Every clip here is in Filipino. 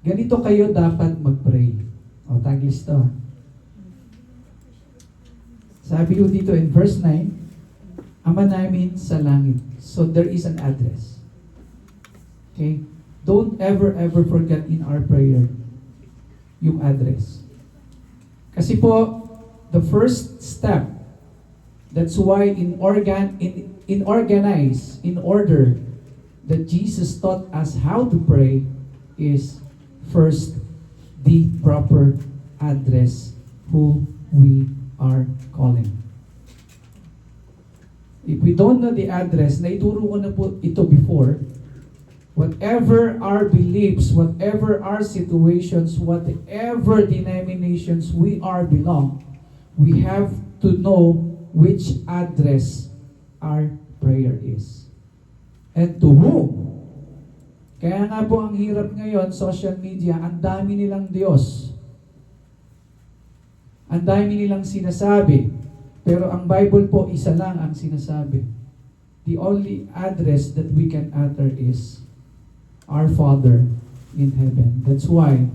ganito kayo dapat mag-pray. O, tagis to. Sabi ko dito in verse 9, Ama namin sa langit. So there is an address. Okay? Don't ever forget in our prayer yung address. Kasi po, the first step, that's why in order that Jesus taught us how to pray is first the proper address who we are calling. If we don't know the address, naituro ko na po ito before, whatever our beliefs, whatever our situations, whatever denominations we are belong, we have to know which address our prayer is. And to whom? Kaya nga po ang hirap ngayon, social media, ang dami nilang Diyos. Ang dami nilang sinasabi. Pero ang Bible po, isa lang ang sinasabi. The only address that we can utter is our Father in heaven. That's why,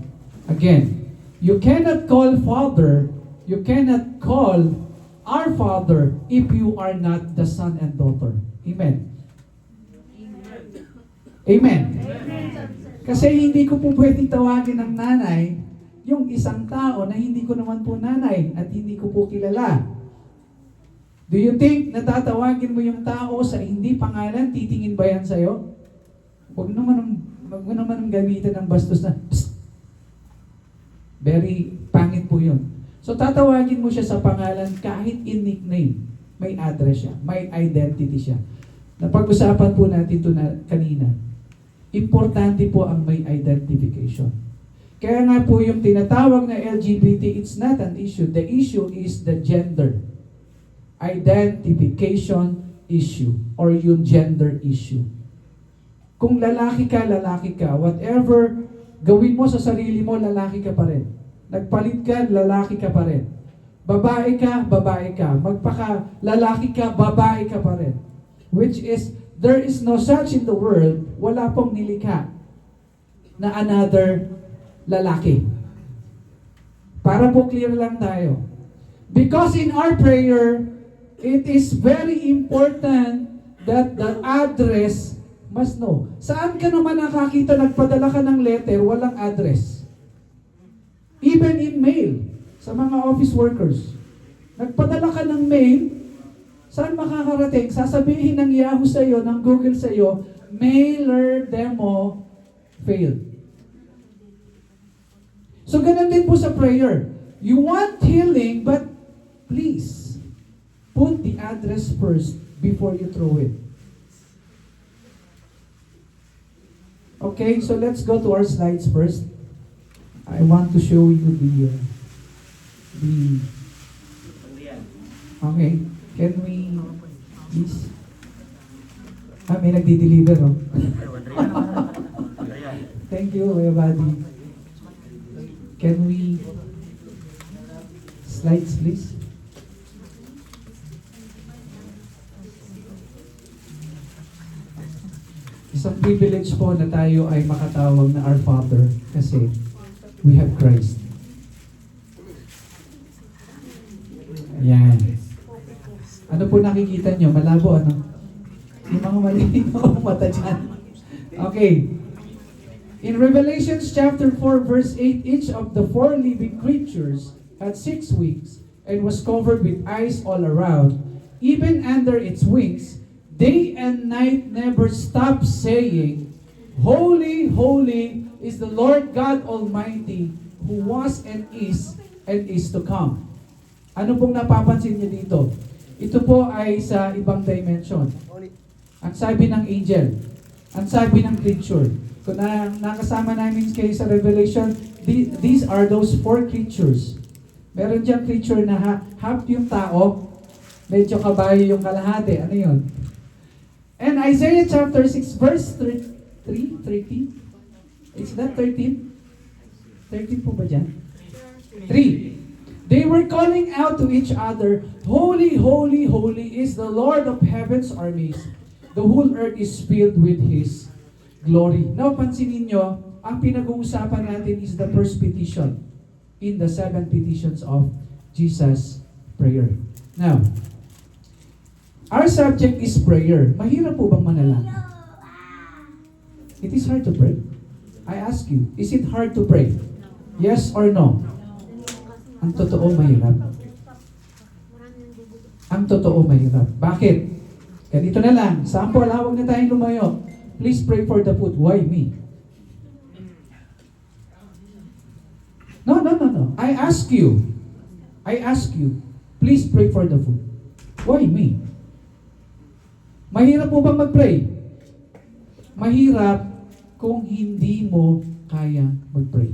again, you cannot call Father, you cannot call our Father if you are not the son and daughter. Amen. Amen. Kasi hindi ko po pwedeng tawagin ng nanay yung isang tao na hindi ko naman po nanay at hindi ko po kilala. Do you think natatawagin mo yung tao sa hindi pangalan, titingin ba yan sa'yo? Huwag mo naman gamitin ng bastos na, psst. Very pangit po yun. So tatawagin mo siya sa pangalan kahit in nickname. May address siya, may identity siya. Napag-usapan po natin ito na kanina. Importante po ang may identification. Kaya nga po yung tinatawag na LGBT, it's not an issue. The issue is the gender. Identification issue or yung gender issue. Kung lalaki ka, whatever gawin mo sa sarili mo, lalaki ka pa rin. Nagpalit ka, lalaki ka pa rin. Babae ka. Magpaka-lalaki ka, babae ka pa rin. Which is, there is no such in the world, wala pong nilikha na another lalaki. Para po clear lang tayo. Because in our prayer, it is very important that the address must know. Saan ka naman nakakita nagpadala ka ng letter, walang address? Even in mail, sa mga office workers. Nagpadala ka ng mail, saan makakarating? Sasabihin ng Yahoo sa'yo, ng Google sa'yo, mailer demo failed. So ganun din po sa prayer. You want healing, but please, put the address first before you throw it. Okay, so let's go to our slides first. I want to show you the okay, can we please? May nagdi-deliver, oh. Thank you, everybody. Can we slides, please? Isang privilege po na tayo ay makatawag na our Father kasi we have Christ. Ayan. Ano po nakikita nyo? Malabo, ano? Yung mga malinaw ang mata dyan. Okay. In Revelation chapter 4 verse 8, each of the 4 living creatures had 6 wings and was covered with eyes all around. Even under its wings, day and night never stop saying, Holy, holy is the Lord God Almighty, who was and is to come. Ano pong napapansin niyo dito? Ito po ay sa ibang dimension. Ang sabi ng angel, ang sabi ng creature. Kung nakasama namin kayo sa Revelation, these are those 4 creatures. Meron diyang creature na half yung tao, medyo kabayo yung kalahati. Ano yun? And Isaiah chapter 6 verse 13. Is that 13? 13 po ba dyan? 3. They were calling out to each other, Holy, holy, holy is the Lord of heaven's armies. The whole earth is filled with His glory. Now, pansinin nyo, ang pinag-uusapan natin is the first petition in the 7 petitions of Jesus' prayer. Now, our subject is prayer. Mahirap po bang manalangin? It is hard to pray. I ask you, is it hard to pray? Yes or no? Ang totoo, mahirap. Ang totoo, mahirap. Bakit? Ganito na lang. Sample, huwag na tayong lumayo. Please pray for the food. Why me? No. I ask you. Please pray for the food. Why me? Mahirap po bang mag-pray? Mahirap kung hindi mo kaya mag-pray.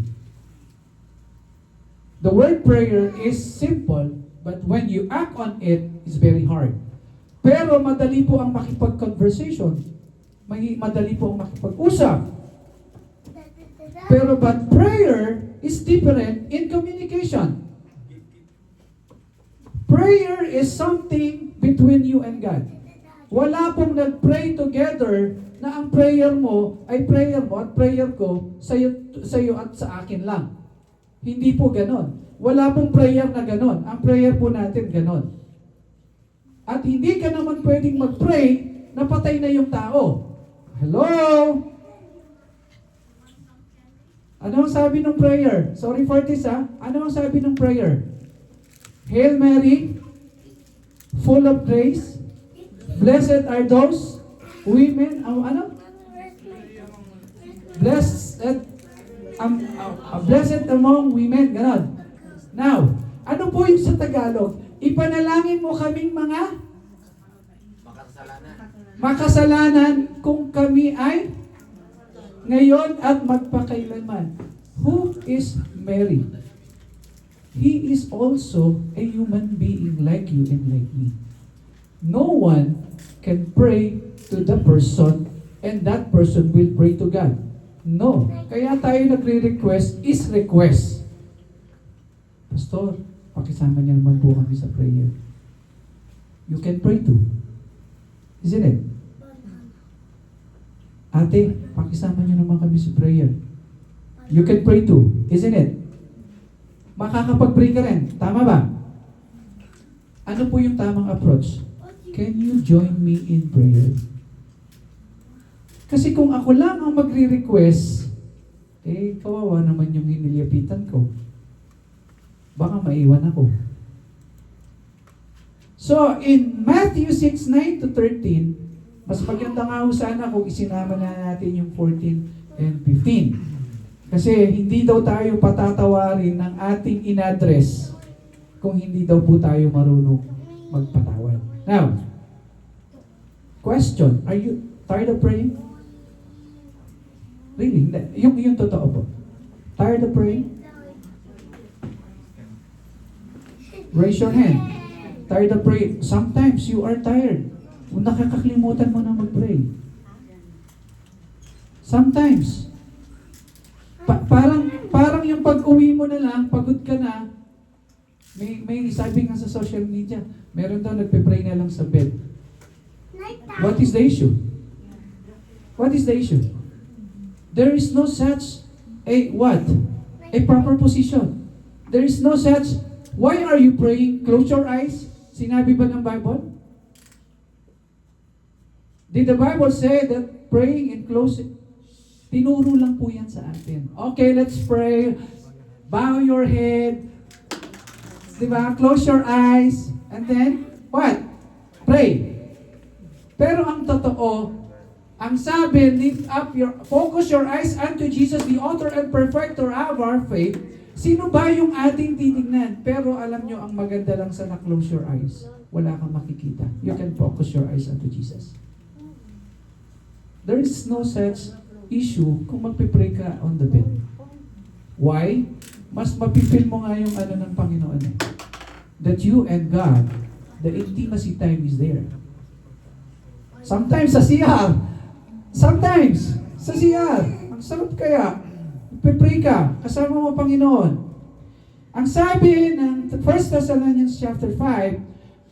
The word prayer is simple, but when you act on it, it's very hard. Pero madali po ang makipag-conversation. Madali po ang makipag-usap. Pero but prayer is different in communication. Prayer is something between you and God. Wala pong nag-pray together na ang prayer mo ay prayer mo at prayer ko sa iyo at sa akin lang. Hindi po ganon. Wala pong prayer na ganon. Ang prayer po natin ganon. At hindi ka naman pwedeng mag-pray na patay na yung tao. Hello? Ano ang sabi ng prayer? Sorry for this Ano ang sabi ng prayer? Hail Mary, full of grace, blessed are those women, blessed among women, ganon. Now, ano po yung sa Tagalog? Ipanalangin mo kaming mga makasalanan kung kami ay ngayon at magpakailanman. Who is Mary? He is also a human being like you and like me. No one can pray to the person and that person will pray to God. No. Kaya tayo nagre-request is request. Pastor, pakisama niyo naman po kami sa prayer. You can pray too. Isn't it? Ate, pakisama niyo naman kami sa prayer. You can pray too. Isn't it? Makakapag-pray ka rin. Tama ba? Ano po yung tamang approach? Can you join me in prayer? Kasi kung ako lang ang magre-request, kawawa naman yung hinilipitan ko. Baka maiwan ako. So, in Matthew 6:9-13, mas maganda nga ho sana kung isinama na natin yung 14 and 15. Kasi hindi daw tayo patatawarin ng ating in-address kung hindi daw po tayo marunong magpatawad. Now, question, are you tired of praying? Really? Yung totoo po. Tired of praying? Raise your hand. Tired of praying? Sometimes you are tired. Nakakaklimutan mo na mag-pray. Sometimes. Parang yung pag-uwi mo na lang, pagod ka na, may sabi nga sa social media, meron daw nagpe-pray na lang sa bed. What is the issue? What is the issue? There is no such a what? A proper position. There is no such, why are you praying? Close your eyes. Sinabi ba ng Bible? Did the Bible say that praying and closing? Tinuro lang po yan sa atin. Okay, let's pray. Bow your head. Diba? Close your eyes. And then, what? Pray. Pero ang totoo, ang sabi, focus your eyes unto Jesus, the author and perfecter of our faith. Sino ba yung ating titignan? Pero alam nyo, ang maganda lang sa na-close your eyes. Wala kang makikita. You can focus your eyes unto Jesus. There is no such issue kung magpipray ka on the bed. Why? Mas mapipil mo nga yung ng Panginoon. That you and God, the intimacy time is there. Sometimes sa CR. Sometimes sa CR. Ang sarap kaya. Magpipray ka. Kasama mo Panginoon. Ang sabi ng 1 Thessalonians chapter 5,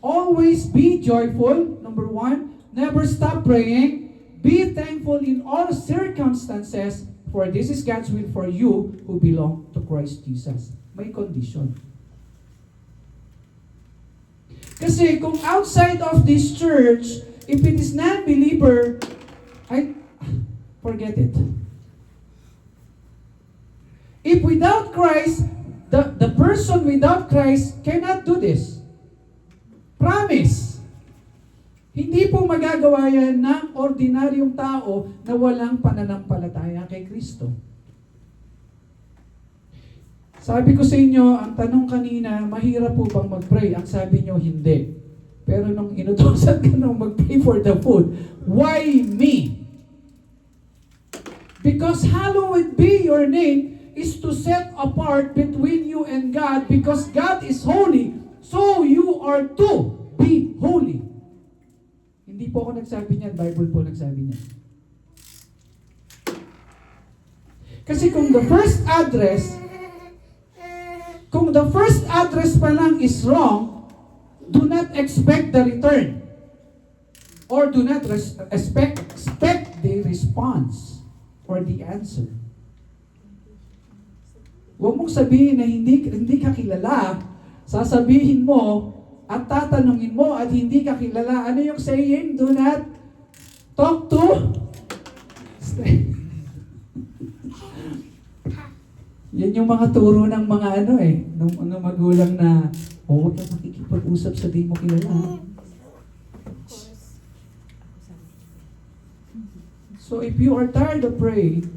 always be joyful, number 1. Never stop praying. Be thankful in all circumstances, For this is God's will for you who belong to Christ Jesus. May condition. Kasi kung outside of this church, if it is non-believer, forget it. If without Christ, the person without Christ cannot do this. Promise. Hindi po magagawa yan ng ordinaryong tao na walang pananampalataya kay Kristo. Sabi ko sa inyo, ang tanong kanina, mahirap po bang mag-pray? Ang sabi nyo, hindi. Pero nung inutusan ka nung mag-pray for the food, why me? Because hallowed be your name is to set apart between you and God because God is holy, so you are to be holy. Hindi po ako nagsabi niyan, Bible po nagsabi niyan. Kasi kung the first address pa lang is wrong, do not expect the return. Or do not expect the response or the answer. Huwag mong sabihin na hindi ka kilala, sasabihin mo at tatanungin mo at hindi ka kilala. Ano yung saying? Do not talk to yan yung mga turo ng mga nung magulang na, huwag kang makikipag-usap sa di mo kilala. So if you are tired of praying,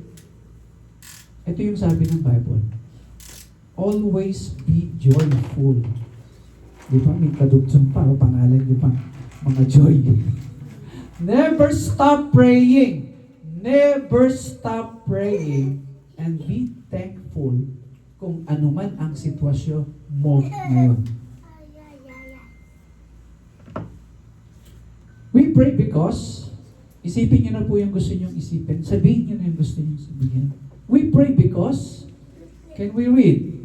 ito yung sabi ng Bible. Always be joyful. Di ba? May kadugtong pa, pangalan nyo pa. Mga joy. Never stop praying. Never stop praying. And be thankful kung ano man ang sitwasyon mo ngayon. We pray because, isipin nyo na po yung gusto nyo isipin. Sabihin nyo na yung gusto nyo sabihin. We pray because, can we read?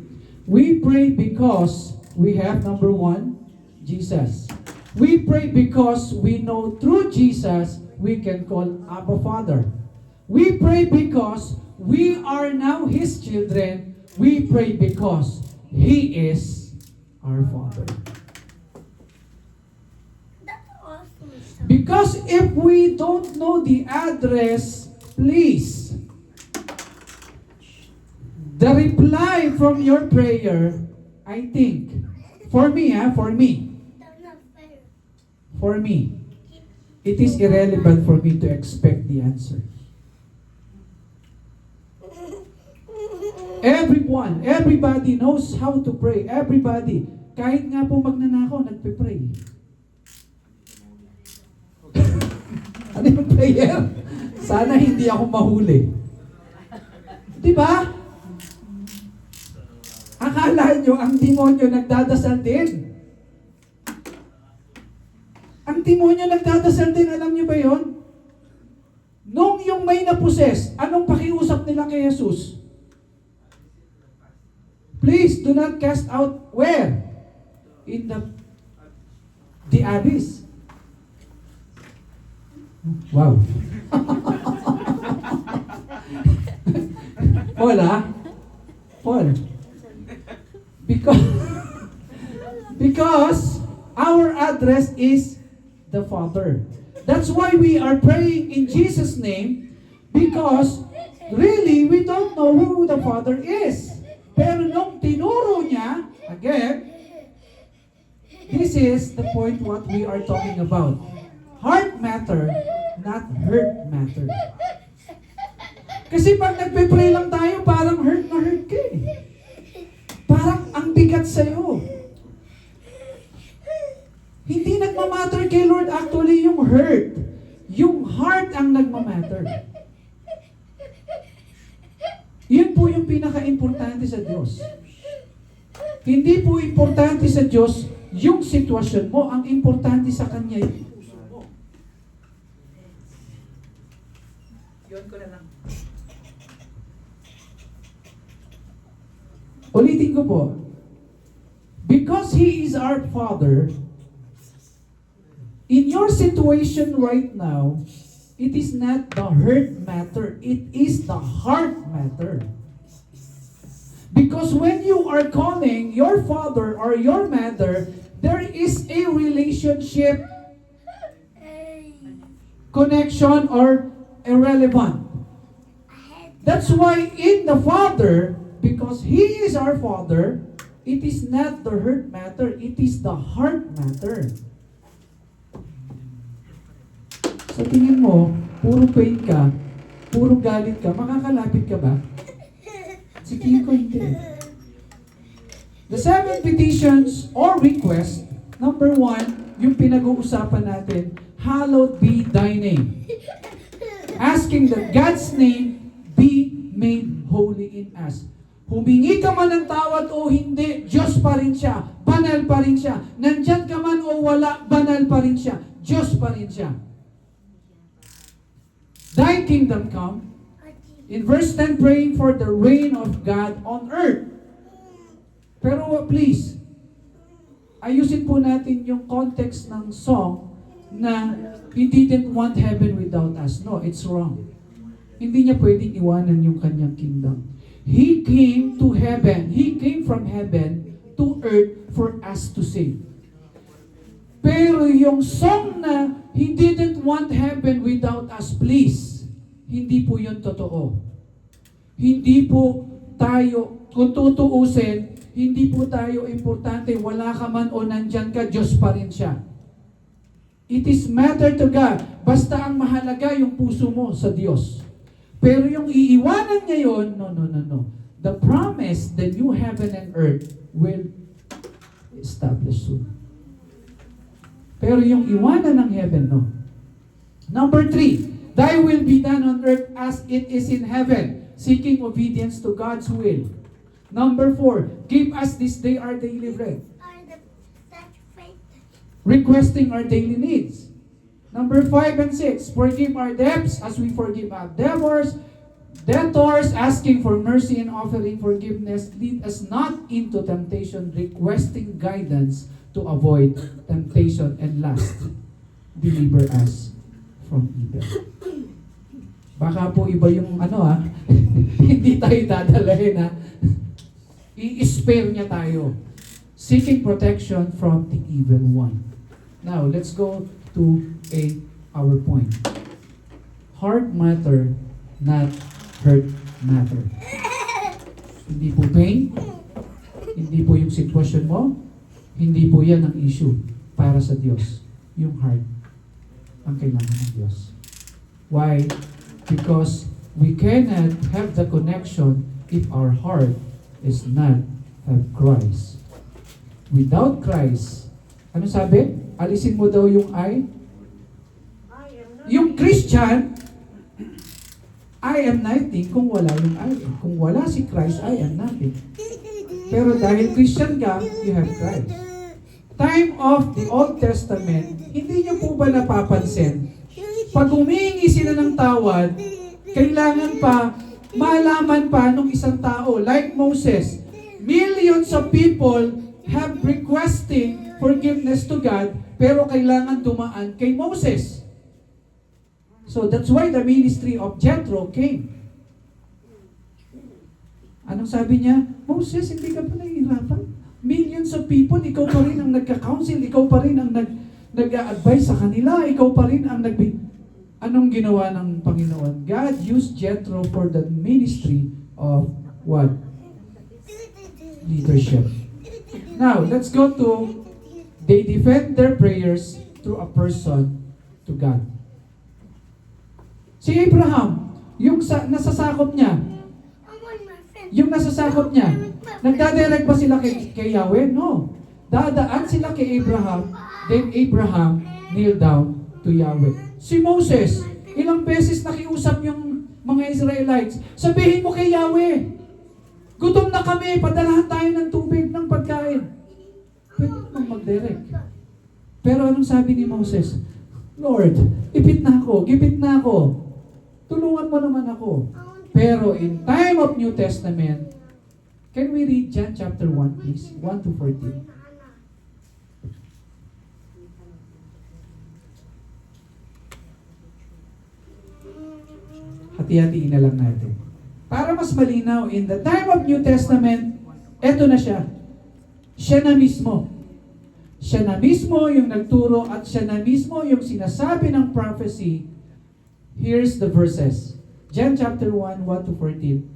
We pray because we have, number one, Jesus. We pray because we know through Jesus we can call Abba Father. We pray because we are now His children. We pray because He is our Father. That's awesome. Because if we don't know the address, please, the reply from your prayer, I think, for me, That's not fair. for me, it is irrelevant for me to expect the answer. Everybody knows how to pray. Everybody. Kahit nga po magnanakaw, nagpe-pray. Ano yung prayer? Sana hindi ako mahuli. Di ba? Akala nyo, ang demonyo nagdadasal din. Ang demonyo nagdadasal din, alam nyo ba yon? Nung yung may naposes, anong pakiusap nila kay Jesus? Please do not cast out where? In the abyss. Wow. Paul, ha? Paul. Because our address is the Father. That's why we are praying in Jesus' name, because really we don't know who the Father is. Pero nung tinuro niya, again, this is the point what we are talking about. Heart matter, not hurt matter. Kasi pag nagpe-pray lang tayo, parang hurt na hurt ka eh. Parang ang bigat sa'yo. Hindi nagmamatter kay Lord actually yung hurt. Yung heart ang nagmamatter. Yun po yung pinaka-importante sa Diyos. Hindi po importante sa Diyos yung sitwasyon mo. Ang importante sa Kanya yung puso mo. Yun ko na lang. Ulitin ko po. Because He is our Father, in your situation right now, It is not the hurt matter. It is the heart matter. Because when you are calling your father or your mother, there is a relationship, Hey. connection, or irrelevant. That's why in the Father, because He is our Father, it is not the hurt matter, it is the heart matter. Sa tingin mo, puro pain ka, puro galit ka, makakalapit ka ba? Si Kiko hindi. The 7 petitions or requests, number 1, yung pinag-uusapan natin, hallowed be thy name. Asking that God's name be made holy in us. Humingi ka man ng tawad o hindi, Diyos pa rin siya, banal pa rin siya. Nandyan ka man o wala, banal pa rin siya, Diyos pa rin siya. Thy kingdom come. In verse 10, praying for the reign of God on earth. Pero please, ayusin po natin yung context ng song na He didn't want heaven without us. No, it's wrong. Hindi niya pwedeng iwanan yung kanyang kingdom. He came to heaven. He came from heaven to earth for us to save. Pero yung song na He didn't want heaven without us, please, hindi po yun totoo. Hindi po tayo, kung tutuusin, hindi po tayo importante, wala ka man o nandyan ka, Diyos pa rin siya. It is matter to God. Basta ang mahalaga yung puso mo sa Diyos. Pero yung iiwanan niya yun, no. The promise, the new heaven and earth will establish soon. Pero yung iwanan ng heaven, no. Number 3, thy will be done on earth as it is in heaven, seeking obedience to God's will. Number 4, give us this day our daily bread, requesting our daily needs. Number 5 and 6, forgive our debts as we forgive our debtors, asking for mercy and offering forgiveness. Lead us not into temptation, requesting guidance to avoid temptation. And last, deliver us from evil. Baka po iba yung hindi tayo dadalahin I-spare niya tayo. Seeking protection from the evil one. Now, let's go to our point. Heart matter, not hurt matter. Hindi po pain, hindi po yung sitwasyon mo, hindi po yan ang issue para sa Diyos. Yung heart ang kailangan ng Diyos. Why? Because we cannot have the connection if our heart is not have Christ. Without Christ, ano sabi? Alisin mo daw yung I. Yung Christian, I am nothing kung wala yung I. Kung wala si Christ, I am nothing. Pero dahil Christian ka, you have Christ. Time of the Old Testament, hindi niyo po ba napapansin? Pag humingi sila ng tawad, kailangan pa, malaman pa nung isang tao, like Moses, millions of people have requesting forgiveness to God, pero kailangan dumaan kay Moses. So that's why the ministry of Jethro came. Anong sabi niya? Moses, hindi ka pa nahihirapan? Millions of people, ikaw pa rin ang nagka-counsel, ikaw pa rin ang nag-a-advise sa kanila, ikaw pa rin ang Anong ginawa ng Panginoon? God used Jethro for the ministry of what? Leadership. Now, let's go to, they defend their prayers through a person to God. Si Abraham, yung nasasakop niya, nagdadirect ba sila kay Yahweh? No. Dadaan sila kay Abraham, then Abraham kneel down to Yahweh. Si Moses, ilang beses nakiusap yung mga Israelites, sabihin mo kay Yahweh, gutom na kami, padalahan tayo ng tubig, ng pagkain. Pwede naman mag-direct. Pero anong sabi ni Moses? Lord, gipit na ako. Tulungan mo naman ako. Pero in time of New Testament, can we read John chapter 1, please? 1 to 14. Hati-hatiin na lang natin. Para mas malinaw, in the time of New Testament, eto na siya. Siya na mismo. Siya na mismo yung nagturo at siya na mismo yung sinasabi ng prophecy. Here's the verses. John chapter 1, 1 to 14.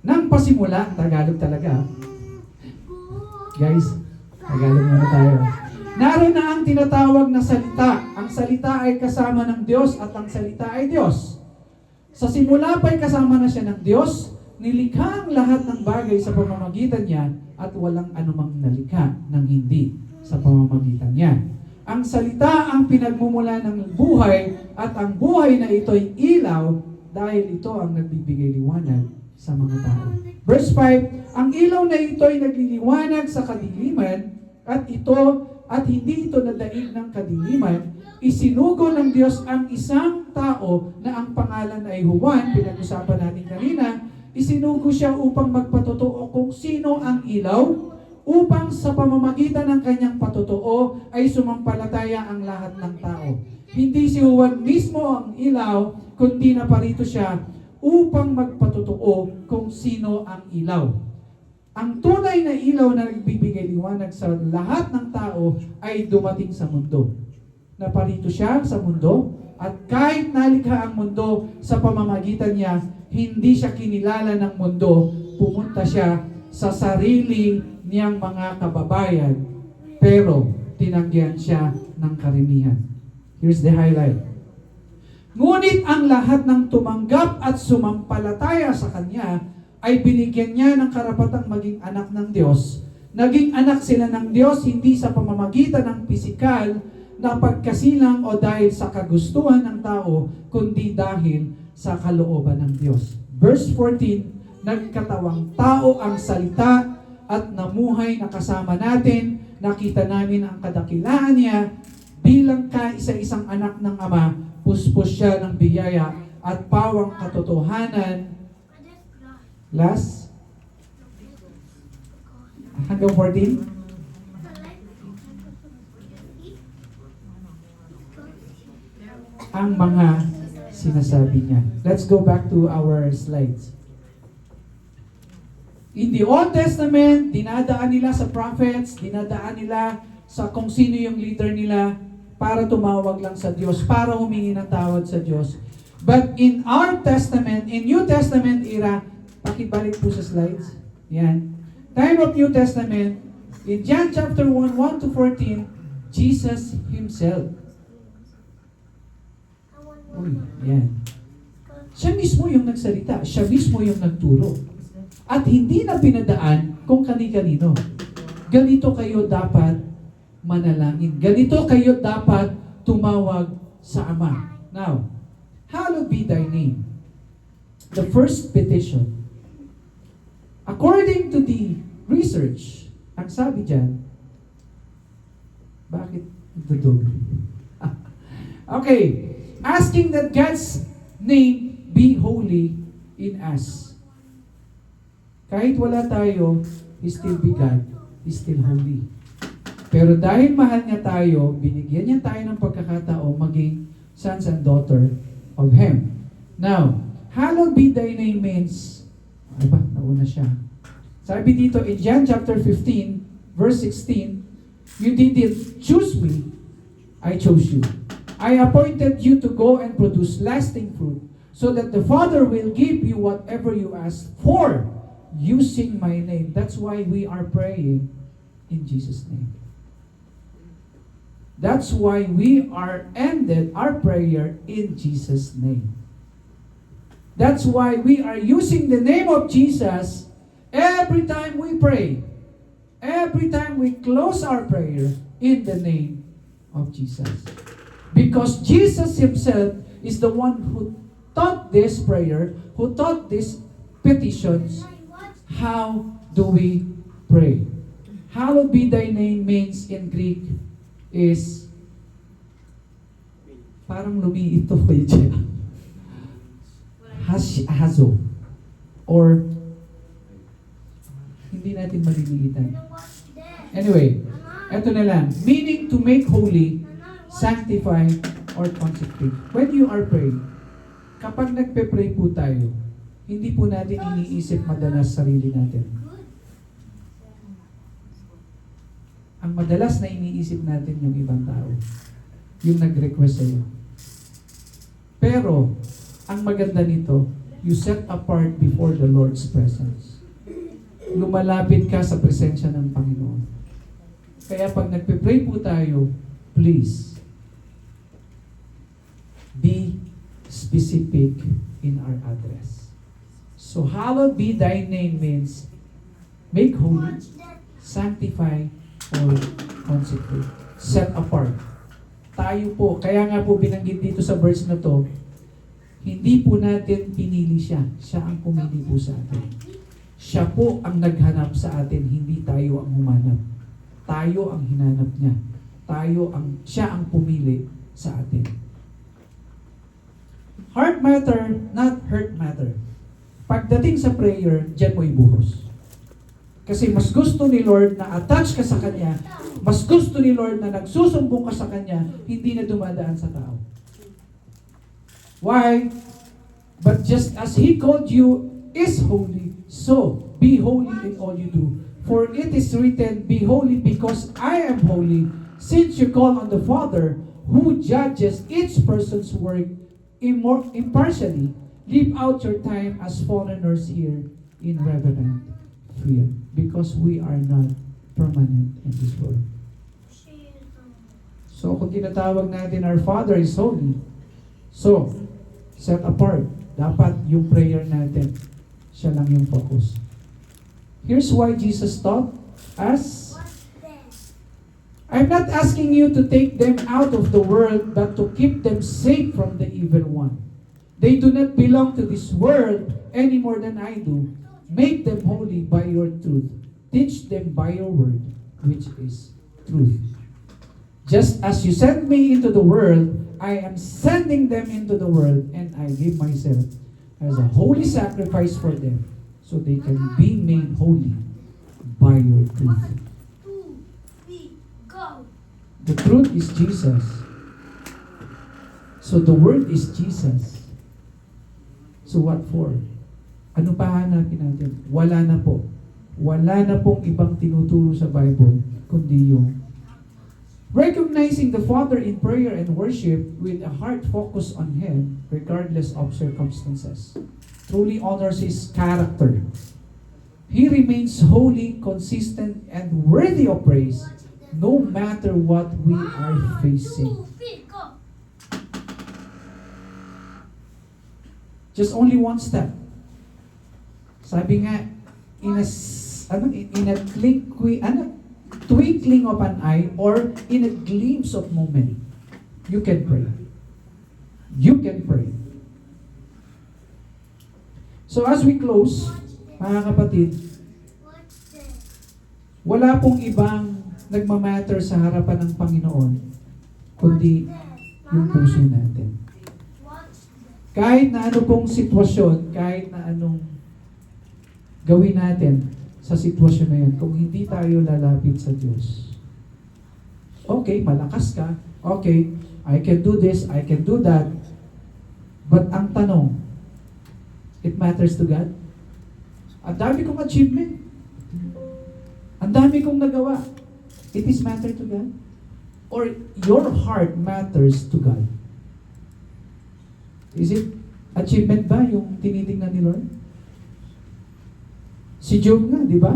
Nang pasimula, Tagalog talaga. Guys, Tagalog muna tayo. Naroon na ang tinatawag na salita. Ang salita ay kasama ng Diyos at ang salita ay Diyos. Sa simula pa'y kasama na siya ng Diyos, nilikha ang lahat ng bagay sa pamamagitan niya at walang anumang nalikha ng hindi sa pamamagitan niya. Ang salita ang pinagmumula ng buhay at ang buhay na ito'y ilaw dahil ito ang nagbibigay liwanag sa mga tao. Verse 5, ang ilaw na ito'y nagliliwanag sa kadiliman at hindi ito nadaig ng kadiliman. Isinugo ng Diyos ang isang tao na ang pangalan ay Juan, pinag-usapan natin kanina. Isinugo siya upang magpatotoo kung sino ang ilaw, upang sa pamamagitan ng kanyang patotoo ay sumampalataya ang lahat ng tao. Hindi si Juan mismo ang ilaw, kundi naparito siya upang magpatotoo kung sino ang ilaw. Ang tunay na ilaw na nagbibigay liwanag sa lahat ng tao ay dumating sa mundo. Naparito siya sa mundo at kahit nalikha ang mundo sa pamamagitan niya, hindi siya kinilala ng mundo. Pumunta siya sa sarili niyang mga kababayan, pero tinanggihan siya ng karamihan. Here's the highlight. Ngunit ang lahat ng tumanggap at sumampalataya sa Kanya ay binigyan niya ng karapatang maging anak ng Diyos. Naging anak sila ng Diyos hindi sa pamamagitan ng pisikal na pagkasilang o dahil sa kagustuhan ng tao, kundi dahil sa kalooban ng Diyos. Verse 14, nagkatawang tao ang salita at namuhay na kasama natin. Nakita namin ang kadakilaan niya bilang kaisa-isang anak ng Ama. Puspos siya ng biyaya at pawang katotohanan. Last? Hanggang 14? Ang mga sinasabi niya. Let's go back to our slides. In the Old Testament, dinadaan nila sa prophets, dinadaan nila sa kung sino yung leader nila para tumawag lang sa Diyos, para humingi ng tawad sa Diyos. But in our Testament, in New Testament era, pakibalik po sa slides. Yan. Time of New Testament, in John chapter 1, 1 to 14, Jesus Himself. Uy, yan. Siya mismo yung nagsalita. Siya mismo yung nagturo. At hindi na pinadaan kung kani-kanino. Ganito kayo dapat manalangin. Ganito kayo dapat tumawag sa Ama. Now, hallowed be thy name. The first petition. According to the research, ang sabi dyan, bakit dudog? Okay. Asking that God's name be holy in us. Kahit wala tayo, He still be God. He still holy. Pero dahil mahal niya tayo, binigyan niya tayo ng pagkakataon maging sons and daughter of Him. Now, hallowed be thy name means, ano ba? Nauna siya. Sabi dito in John chapter 15, verse 16, you didn't choose me, I chose you. I appointed you to go and produce lasting fruit, so that the Father will give you whatever you ask for, using my name. That's why we are praying in Jesus' name. That's why we are ended our prayer in Jesus' name. That's why we are using the name of Jesus every time we pray. Every time we close our prayer in the name of Jesus. Because Jesus Himself is the one who taught this prayer, who taught these petitions. How do we pray? Hallowed be thy name means in Greek is parang lumiit ito kayo dyan. Hazo. Or hindi natin maliliitan. Anyway, Ito na lang. Meaning to make holy, sanctify, or consecrate. When you are praying, kapag nagpe-pray po tayo, hindi po natin iniisip madalas sarili natin. Ang madalas na iniisip natin yung ibang tao. Yung nag-request sa'yo. Pero, ang maganda nito, you set apart before the Lord's presence. Lumalapit ka sa presensya ng Panginoon. Kaya pag nagpe-pray po tayo, please, be specific in our address. So, hallowed be thy name means, make holy, sanctify, or consecrate. Set apart. Tayo po, kaya nga po binanggit dito sa verse na to, hindi po natin pinili siya. Siya ang pumili po sa atin. Siya po ang naghanap sa atin, hindi tayo ang humanap. Tayo ang hinanap niya. Siya ang pumili sa atin. Heart matter, not hurt matter. Pagdating sa prayer, diyan mo ibuhos. Kasi mas gusto ni Lord na attach ka sa Kanya, mas gusto ni Lord na nagsusumbong ka sa Kanya, hindi na dumadaan sa tao. Why? But just as He called you is holy, so be holy in all you do. For it is written, be holy because I am holy. Since you call on the Father, who judges each person's work impartially, live out your time as foreigners here in reverent fear, because we are not permanent in this world. So, kung tinatawag natin our Father is holy, so, set apart. Dapat yung prayer natin, siya lang yung focus. Here's why Jesus taught us. I'm not asking you to take them out of the world, but to keep them safe from the evil one. They do not belong to this world any more than I do. Make them holy by your truth. Teach them by your word, which is truth. Just as you sent me into the world, I am sending them into the world, and I give myself as a holy sacrifice for them, so they can be made holy by your truth. 1, 2, 3, go! The truth is Jesus. So the word is Jesus. So what for? Ano pa hanapin natin? Wala na po. Wala na pong ibang tinuturo sa Bible, kundi yung recognizing the Father in prayer and worship with a heart focused on Him, regardless of circumstances, truly honors His character. He remains holy, consistent, and worthy of praise, no matter what we are 1, facing. 2, 3, go! Just only one step. Sabi nga, in a twinkling of an eye, or in a glimpse of moment, you can pray. You can pray. So as we close, mga kapatid, wala pong ibang nagmamatter sa harapan ng Panginoon, kundi yung puso natin. Kahit na ano pong sitwasyon, kahit na anong gawin natin sa sitwasyon na yan, kung hindi tayo lalapit sa Diyos. Okay, malakas ka. Okay, I can do this, I can do that. But ang tanong, it matters to God? Ang dami kong achievement. Ang dami kong nagawa. It is matter to God? Or your heart matters to God? Is it achievement ba yung tinitingnan ni Lord? Si Job nga, di ba?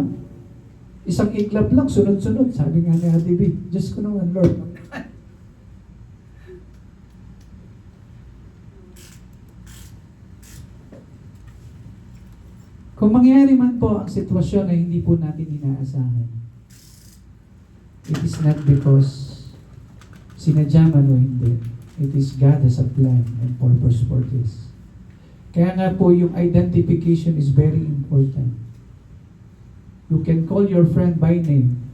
Isang iglap lang, sunod-sunod. Sabi nga ni Ate B, Diyos ko naman, Lord. Kung mangyari man po ang sitwasyon na hindi po natin inaasahan, it is not because sinadya man o hindi. It is God has a plan and purpose for this. Kaya nga po yung identification is very important. You can call your friend by name.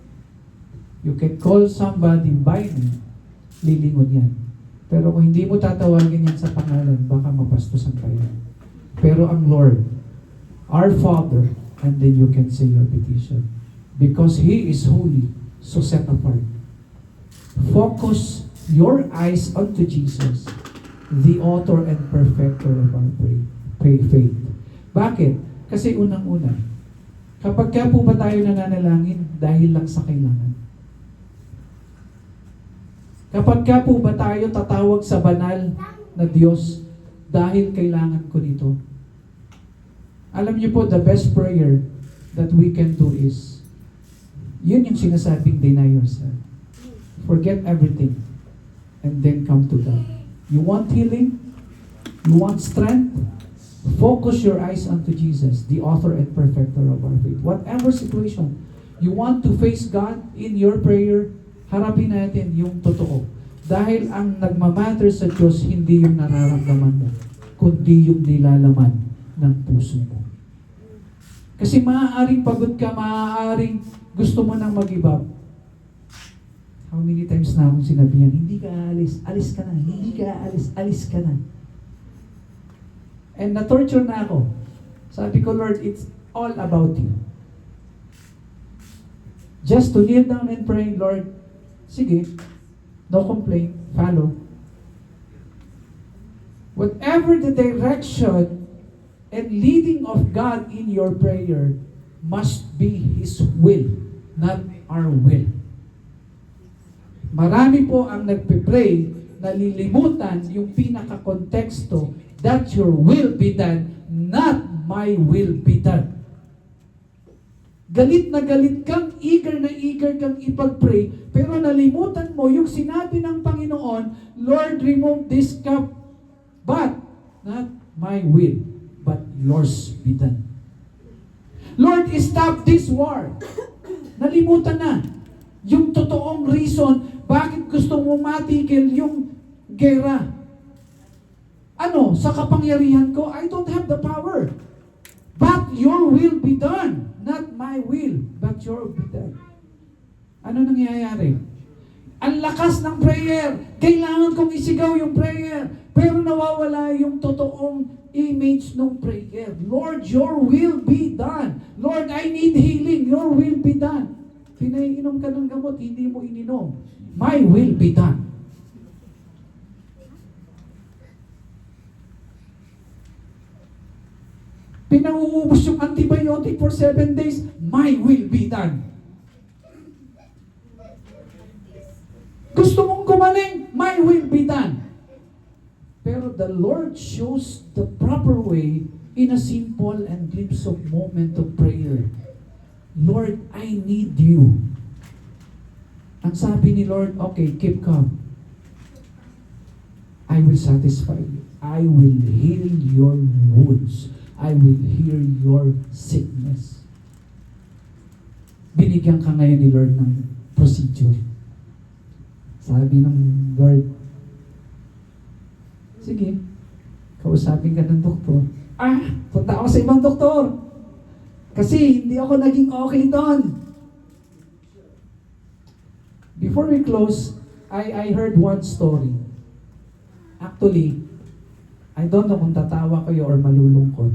You can call somebody by name. Lilingon yan. Pero kung hindi mo tatawagin yan sa pangalan, baka mapastusan kayo. Pero ang Lord, our Father, and then you can say your petition. Because He is holy, So set apart. Focus your eyes onto Jesus, the author and perfecter of our faith. Bakit? Kasi unang-una, kapag ka po ba tayo nananalangin dahil lang sa kailangan? Kapag ka po ba tayo tatawag sa banal na Diyos dahil kailangan ko nito? Alam niyo po, the best prayer that we can do is, yun yung sinasabing deny yourself. Forget everything and then come to God. You want healing? You want strength? Focus your eyes onto Jesus, the author and perfecter of our faith. Whatever situation you want to face God in your prayer, harapin natin yung totoo. Dahil ang nagmamatter sa Diyos, hindi yung nararamdaman mo, kundi yung nilalaman ng puso mo. Kasi maaaring pagod ka, maaaring gusto mo nang mag-give up. How many times na akong sinabihan, hindi ka alis, alis ka na, hindi ka alis, alis ka na. And na-torture na ako. Sabi ko, Lord, it's all about you. Just to kneel down and pray, Lord, sige, no complaint, follow. Whatever the direction and leading of God in your prayer must be His will, not our will. Marami po ang nagpe-pray, nalilimutan yung pinaka-konteksto, that your will be done, not my will be done. Galit na galit kang, eager na eager kang ipag-pray, pero nalimutan mo yung sinabi ng Panginoon, Lord, remove this cup, but not my will, but yours be done. Lord, stop this war. Nalimutan na yung totoong reason bakit gusto mo matigil yung gera. Ano? Sa kapangyarihan ko, I don't have the power. But your will be done. Not my will, but your will be done. Ano nangyayari? Ang lakas ng prayer. Kailangan kong isigaw yung prayer. Pero nawawala yung totoong image ng prayer. Lord, your will be done. Lord, I need healing. Your will be done. Pinaiinom ka ng gamot, hindi mo ininom. My will be done. Pinauubos yung antibiotic for 7 days, my will be done. Gusto mong gumaling, my will be done. Pero the Lord shows the proper way in a simple and glimpse of moment of prayer. Lord, I need you. Ang sabi ni Lord, okay, keep calm. I will satisfy you. I will heal your wounds. I will heal your sickness. Binigyan ka ngayon ni Lord ng procedure. Sabi ng Lord, sige, kausapin ka ng doktor. Punta ako sa ibang doktor. Kasi hindi ako naging okay doon. Before we close, I heard one story. Actually, I don't know kung tatawa kayo or malulungkot.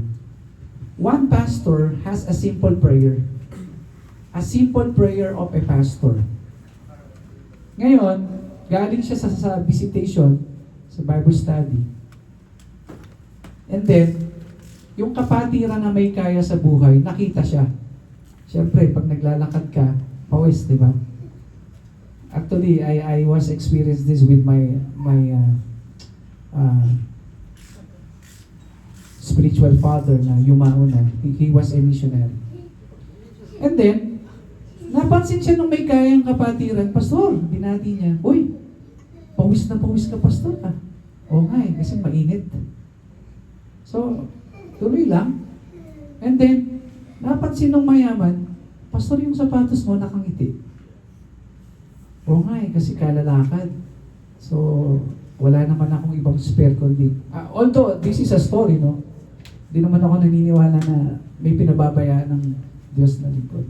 One pastor has a simple prayer. A simple prayer of a pastor. Ngayon, galing siya sa visitation, sa Bible study. And then, yung kapatiran na may kaya sa buhay, nakita siya. Siyempre, pag naglalakad ka, pawis, di ba? Actually, I was experienced this with my spiritual father na yumauna. He was a missionary. And then, napansin siya nung may kayang kapatiran, Pastor, binati niya, uy, pawis na pawis ka, Pastor. Oo nga kasi mainit. So, tuloy lang. And then, napansin nung mayaman, Pastor, yung sapatos mo nakangiti. Oo nga kasi kalalakad. So, wala naman akong ibang spare kundi. Although, this is a story, no? Hindi naman ako naniniwala na may pinababayaan ng Diyos na lingkod.